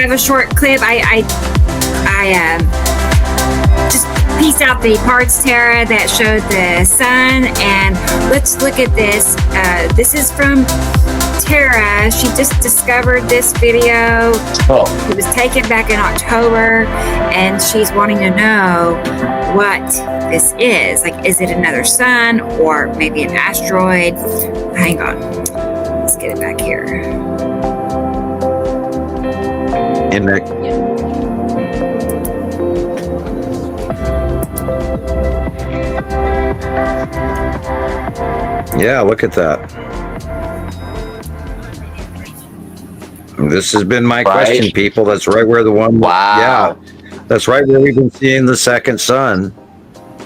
have a short clip. I just pieced out the parts, Tara, that showed the sun, and let's look at this. This is from Tara. She just discovered this video. It was taken back in October, and she's wanting to know what this is. Like, is it another sun or maybe an asteroid? Hang on. Let's get it back here. In the Yeah, look at that. This has been my question, people. That's right where the one. Wow. Yeah, that's right where we've been seeing the second sun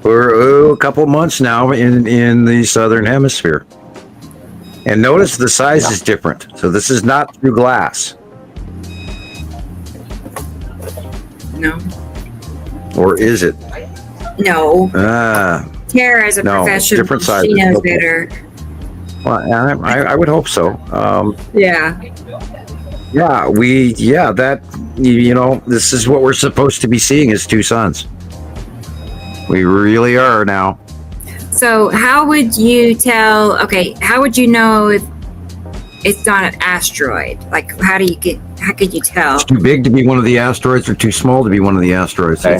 for a couple months now in the southern hemisphere. And notice the size is different. So this is not through glass. No. Or is it? No. Tara is a professional. Different size. She knows better. Well, I would hope so. Yeah. That, this is what we're supposed to be seeing is two suns. We really are now. So how would you how would you know if it's not an asteroid? Like, how could you tell? It's too big to be one of the asteroids or too small to be one of the asteroids. Okay.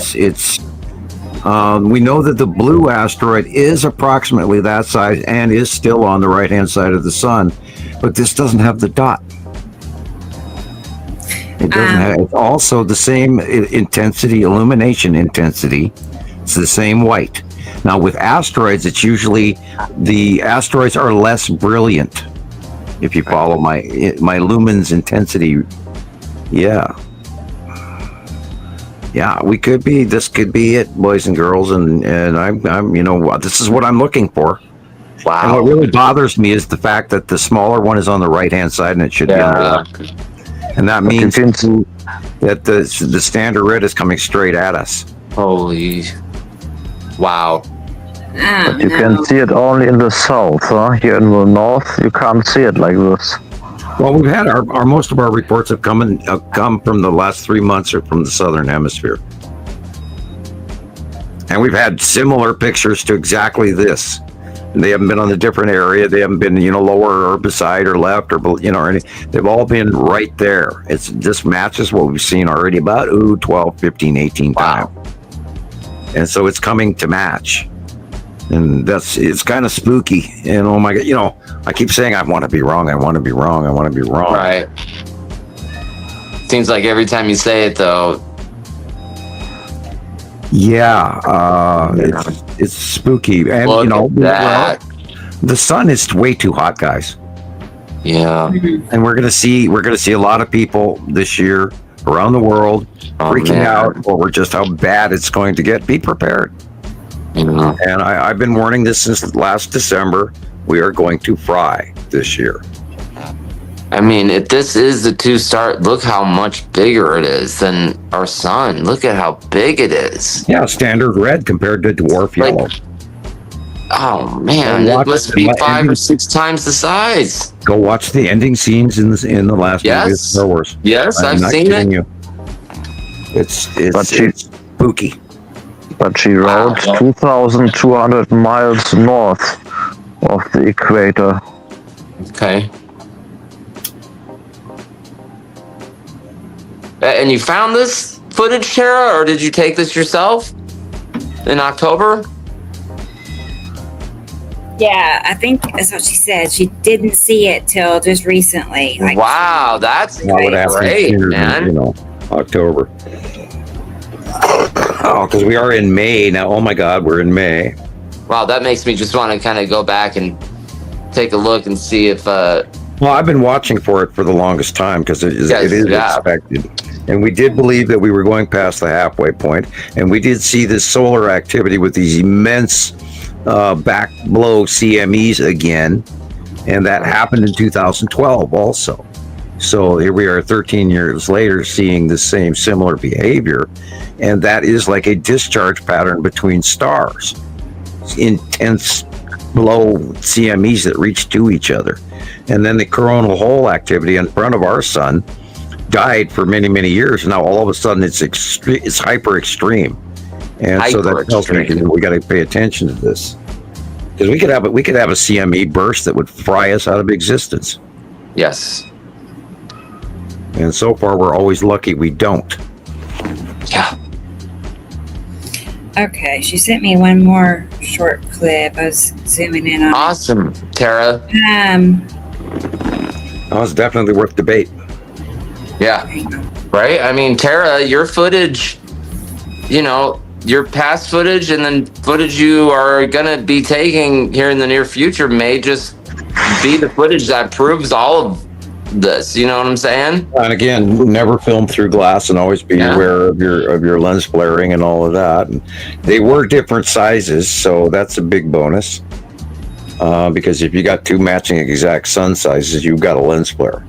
We know that the blue asteroid is approximately that size and is still on the right-hand side of the sun, but this doesn't have the dot. It doesn't have, it's also the same intensity, illumination intensity. It's the same white. Now with asteroids, it's usually the asteroids are less brilliant. If you follow my lumens intensity, yeah, this could be it, boys and girls, and I'm this is what I'm looking for. Wow. And what really bothers me is the fact that the smaller one is on the right-hand side and it should be on the left. And that means that the standard red is coming straight at us. Holy. Wow. But you can see it only in the south, huh? Here in the north, you can't see it like this. Well, we've had our most of our reports have come from the last 3 months or from the southern hemisphere. And we've had similar pictures to exactly this. And they haven't been on a different area. They haven't been, lower or beside or left or, or anything. They've all been right there. This matches what we've seen already about 12, 15, 18 times. And so it's coming to match. And it's kind of spooky. And oh my God, I keep saying I want to be wrong. I want to be wrong. I want to be wrong. Right. Seems like every time you say it, though. Yeah, it's spooky, and Look at that. The sun is way too hot, guys. Yeah, and we're gonna see a lot of people this year around the world freaking out over just how bad it's going to get. Be prepared. Mm-hmm. And I've been warning this since last December. We are going to fry this year. I mean, if this is the 2-star, look how much bigger it is than our sun. Look at how big it is. Yeah, standard red compared to dwarf yellow. Oh man, it must be 5 or 6 times the size. Go watch the ending scenes in the last movie of Star Wars. Yes, I've seen it. You. It's spooky. But she rode 2,200 miles north of the equator. Okay. And you found this footage, Tara, or did you take this yourself in October? Yeah, I think that's what she said. She didn't see it till just recently. Wow, that's great, man. October. Oh, because we are in May now. Oh my God, we're in May. Wow, that makes me just want to kind of go back and take a look and see if. Well, I've been watching for it for the longest time because it is expected. And we did believe that we were going past the halfway point, and we did see this solar activity with these immense back blow CMEs again, and that happened in 2012 also. So here we are 13 years later seeing the same similar behavior, and that is like a discharge pattern between stars. Intense blow CMEs that reach to each other. And then the coronal hole activity in front of our sun died for many, many years. Now all of a sudden it's hyper extreme, and so that tells me we got to pay attention to this, because we could have a CME burst that would fry us out of existence. Yes. And so far we're always lucky we don't. Yeah. Okay, she sent me one more short clip. I was zooming in on. Awesome, Tara. That was definitely worth debate. Yeah. Right? I mean, Tara, your footage, your past footage and then footage you are going to be taking here in the near future may just be the footage that proves all of this. You know what I'm saying? And again, never film through glass, and always be aware of your lens flaring and all of that. And they were different sizes, so that's a big bonus. Because if you got two matching exact sun sizes, you've got a lens flare.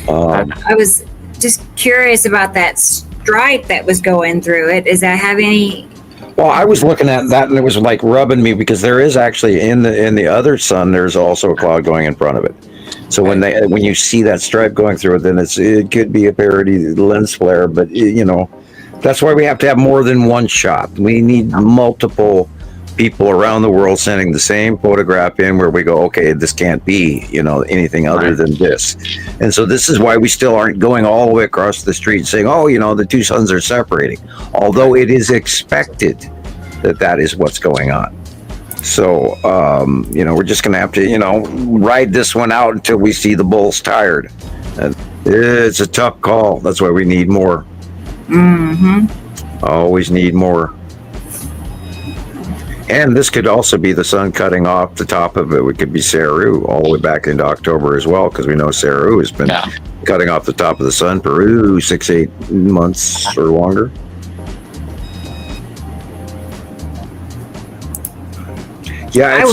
I was just curious about that stripe that was going through it. Does that have any? Well, I was looking at that and it was like rubbing me, because there is actually in the other sun, there's also a cloud going in front of it. So when you see that stripe going through it, then it could be a parity lens flare. But that's why we have to have more than one shot. We need multiple people around the world sending the same photograph in, where we go, okay, this can't be anything other than this. And so this is why we still aren't going all the way across the street saying, oh, the two suns are separating, although it is expected that is what's going on. So we're just gonna have to ride this one out until we see the bulls tired. And it's a tough call. That's why we need more. Always need more. And this could also be the sun cutting off the top of it. It could be Saru all the way back into October as well, because we know Saru has been cutting off the top of the sun for 6-8 months or longer. Yeah,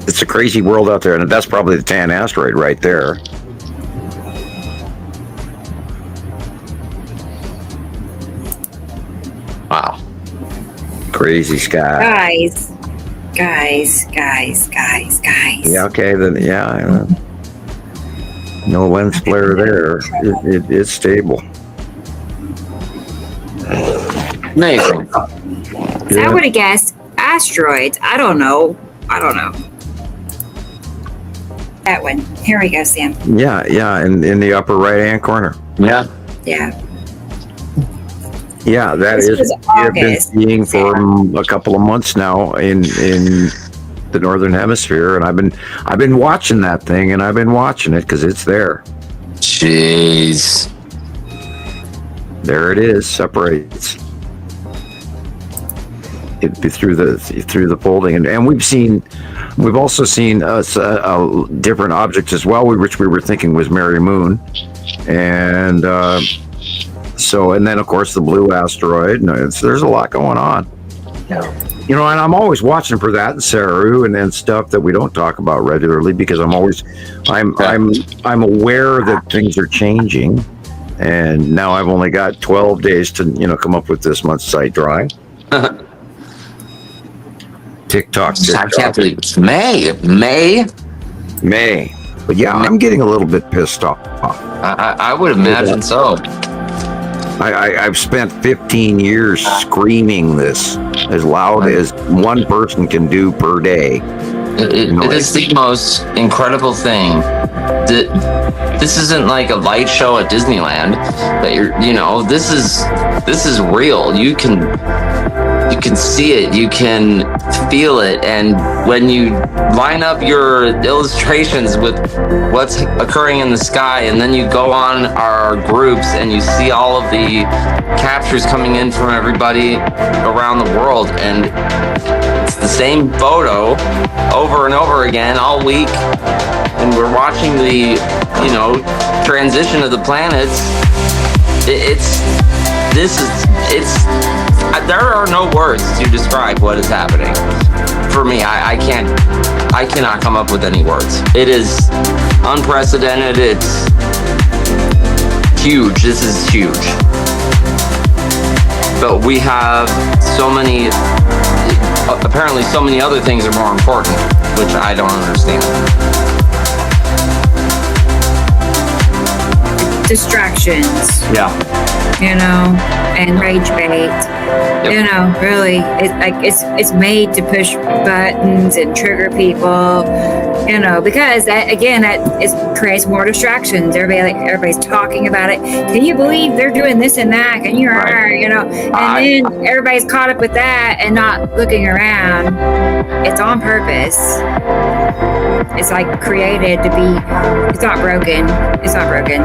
it's a crazy world out there, and that's probably the tan asteroid right there. Wow. Crazy sky. Guys. Yeah, okay, then, no lens flare there. It's stable. Amazing. I would have guessed asteroids. I don't know. That one. Here we go, Sam. Yeah, in the upper right-hand corner. Yeah. Yeah, that is I've been seeing for a couple of months now in the northern hemisphere, and I've been watching that thing, and I've been watching it because it's there. Jeez. There it is, separates. It through the folding, and we've also seen different objects as well, which we were thinking was Mary Moon, and and then of course the blue asteroid. There's a lot going on. Yeah. And I'm always watching for that in Saru and stuff that we don't talk about regularly, because I'm aware that things are changing, and now I've only got 12 days to come up with this month's site drawing. TikTok. I can't believe it's May. But yeah, I'm getting a little bit pissed off. I would imagine so. I've spent 15 years screaming this as loud as one person can do per day. It is the most incredible thing. This isn't like a light show at Disneyland. That this is real. You can see it, you can feel it, and when you line up your illustrations with what's occurring in the sky, and then you go on our groups and you see all of the captures coming in from everybody around the world, and it's the same photo over and over again all week, and we're watching the transition of the planets. There are no words to describe what is happening. For me, I cannot come up with any words. It is unprecedented. It's huge. This is huge. But we have apparently so many other things are more important, which I don't understand. distractions. Yeah. You know, and rage bait. Yep. You know, really, it's made to push buttons and trigger people. You know, because that creates more distractions. Everybody's talking about it. Can you believe they're doing this and that? Can you, Right. you know? And then everybody's caught up with that and not looking around. It's on purpose. It's like created to be. It's not broken. It's not broken.